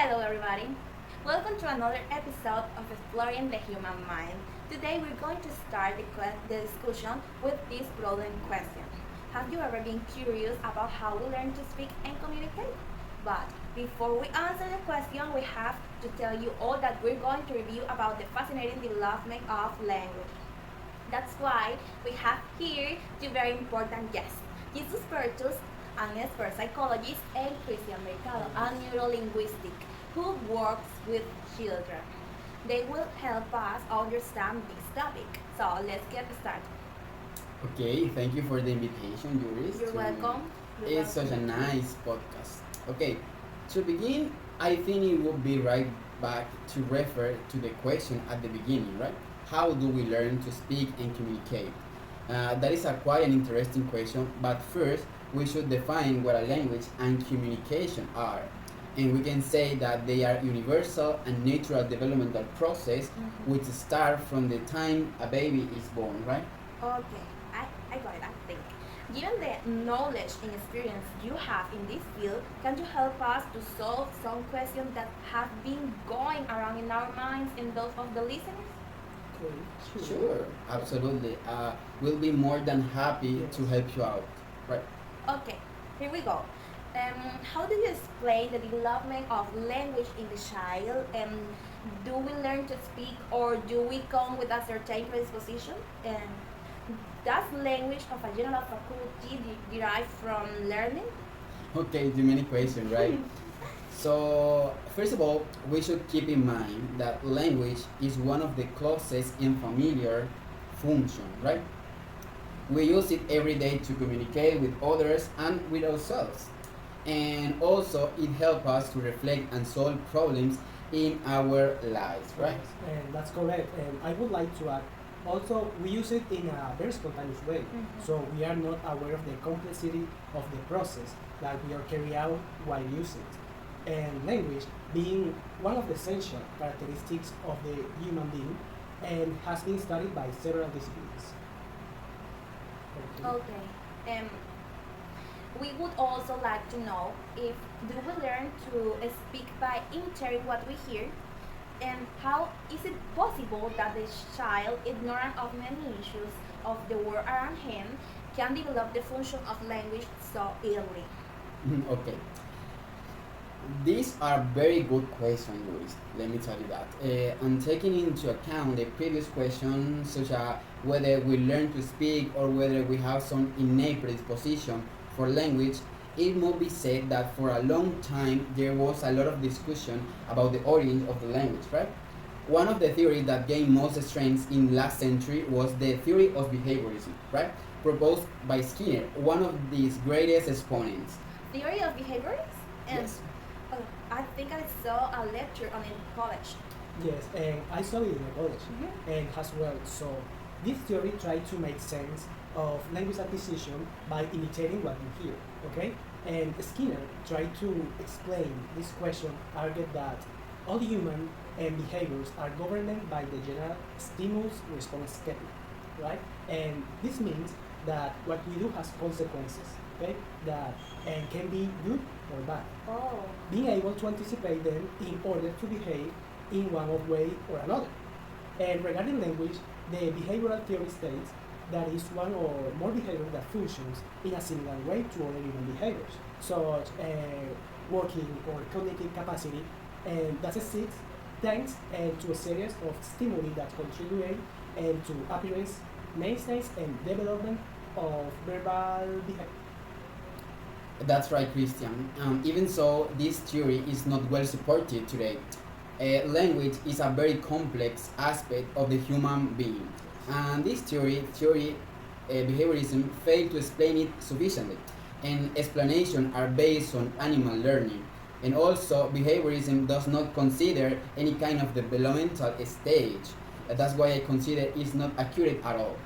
Hello, everybody. Welcome to another episode of Exploring the Human Mind. Today, we're going to start the discussion with this broader question. Have you ever been curious about how we learn to speak and communicate? But before we answer the question, we have to tell you all that we're going to review about the fascinating development of language. That's why we have here two very important guests. Jesús Pertuz, an expert psychologist, and Cristián Mercado, a neurolinguistic who works with children. They will help us understand this topic. So let's get started. Okay, thank you for the invitation, Yuris. You're welcome. You're It's such a welcome. nice podcast. Okay, to begin, I think it would be right back to refer to the question at the beginning, right? How do we learn to speak and communicate? That is a quite an interesting question, but first we should define what a language and communication are. And we can say that they are universal and natural developmental process which start from the time a baby is born, right? Okay, I got it, I think. Given the knowledge and experience you have in this field, can you help us to solve some questions that have been going around in our minds and those of the listeners? Okay, Sure, absolutely. We'll be more than happy to help you out, right? Okay, here we go. How do you explain the development of language in the child? Do we learn to speak or do we come with a certain predisposition? And does language of a general faculty derive from learning? Okay, too many questions, right? So, first of all, we should keep in mind that language is one of the closest and familiar function, right? We use it every day to communicate with others and with ourselves. And also, it helps us to reflect and solve problems in our lives, right? and that's correct. And I would like to add, also we use it in a very spontaneous way. So we are not aware of the complexity of the process that we are carrying out while using it. And language being one of the essential characteristics of the human being and has been studied by several disciplines. Okay. Okay. We would also like to know if do we learn to speak by imitating what we hear, and how is it possible that the child, ignorant of many issues of the world around him, can develop the function of language so early? Okay. These are very good questions, Luis. Let me tell you that. And taking into account the previous questions, such as whether we learn to speak or whether we have some innate predisposition for language, it must be said that for a long time there was a lot of discussion about the origin of the language, right? One of the theories that gained most strength in last century was the theory of behaviorism, right? Proposed by Skinner, one of these greatest exponents. Theory of behaviors? And Yes. oh, I think I saw a lecture on it in college. Yes, and I studied in college and as well. So this theory tried to make sense of language acquisition by imitating what you hear. Okay, and Skinner tried to explain this question, argued that all human and behaviors are governed by the general stimulus-response schedule, right? And this means that what we do has consequences. Okay, that and can be good or bad. Oh. Being able to anticipate them in order to behave in one of way or another. And regarding language, the behavioral theory states that is one or more behavior that functions in a similar way to other human behaviors, such working or cognitive capacity, and that exists thanks to a series of stimuli that contribute to appearance, maintenance, and development of verbal behavior. That's right, Christian. Even so, this theory is not well supported today. Language is a very complex aspect of the human being, and this behaviorism, failed to explain it sufficiently. And explanations are based on animal learning, and also behaviorism does not consider any kind of developmental stage. That's why I consider it's not accurate at all.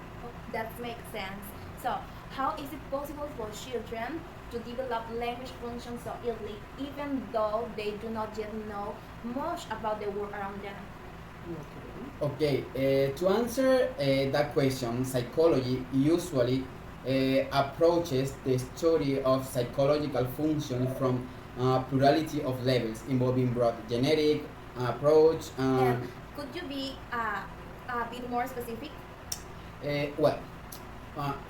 That makes sense. So, how is it possible for children to develop language functions so early, even though they do not yet know much about the world around them? Okay, to answer that question, psychology usually approaches the study of psychological function from plurality of levels involving broad genetic approach. And could you be a bit more specific? Well,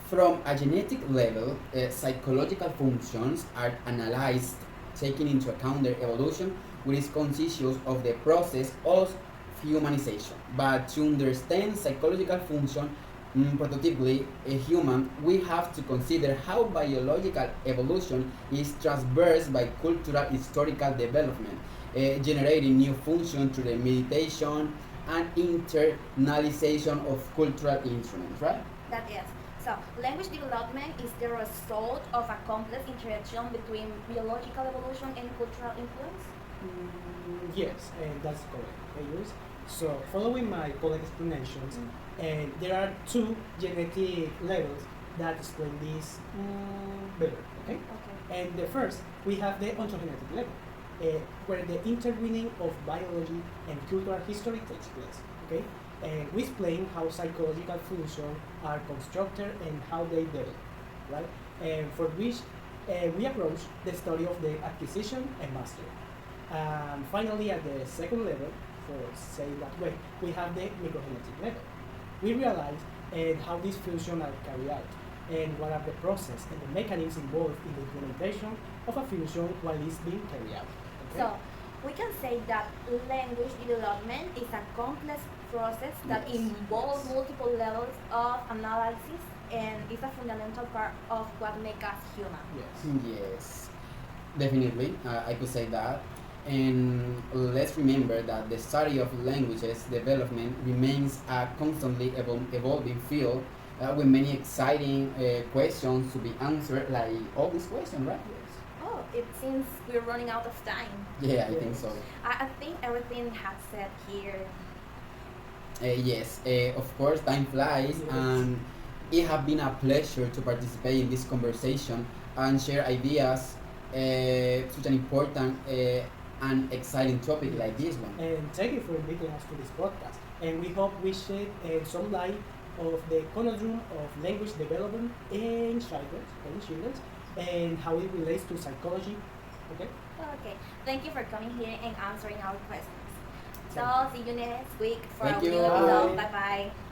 from a genetic level, psychological functions are analyzed taking into account their evolution, which is conscious of the process of humanization. But to understand psychological function productively a human, we have to consider how biological evolution is traversed by cultural historical development, generating new functions through the meditation and internalization of cultural instruments, right? That is. So, language development is the result of a complex interaction between biological evolution and cultural influence? Yes, and that's correct. Okay, Yuris? So, following my polite explanations, and there are two genetic levels that explain this better. Okay, Okay. and the first we have the ontogenetic level, where the interweaving of biology and cultural history takes place. Okay, and we explain how psychological functions are constructed and how they develop, right? And for which we approach the study of the acquisition and mastery. Finally, at the second level, for saying that way, we have the microgenetic level. We realize how these functions are carried out and what are the process and the mechanisms involved in the implementation of a function while it's being carried out. Okay? So, we can say that language development is a complex process that Yes. involves multiple levels of analysis and is a fundamental part of what makes us human. Yes. Yes, definitely, I could say that. And let's remember that the study of languages development remains a constantly evolving field with many exciting questions to be answered, like all these questions, right? Yes. Oh, it seems we're running out of time. Yeah, I think so. I think everything has said here. Yes, of course, time flies, Yes. and it has been a pleasure to participate in this conversation and share ideas, such an important and exciting topic like this one. And thank you for inviting us to this podcast. And we hope we shed some light of the conundrum of language development in children, and how it relates to psychology. Okay? Okay, thank you for coming here and answering our questions. So, Thank see you next week for Thank a you. new episode. Bye. Bye bye.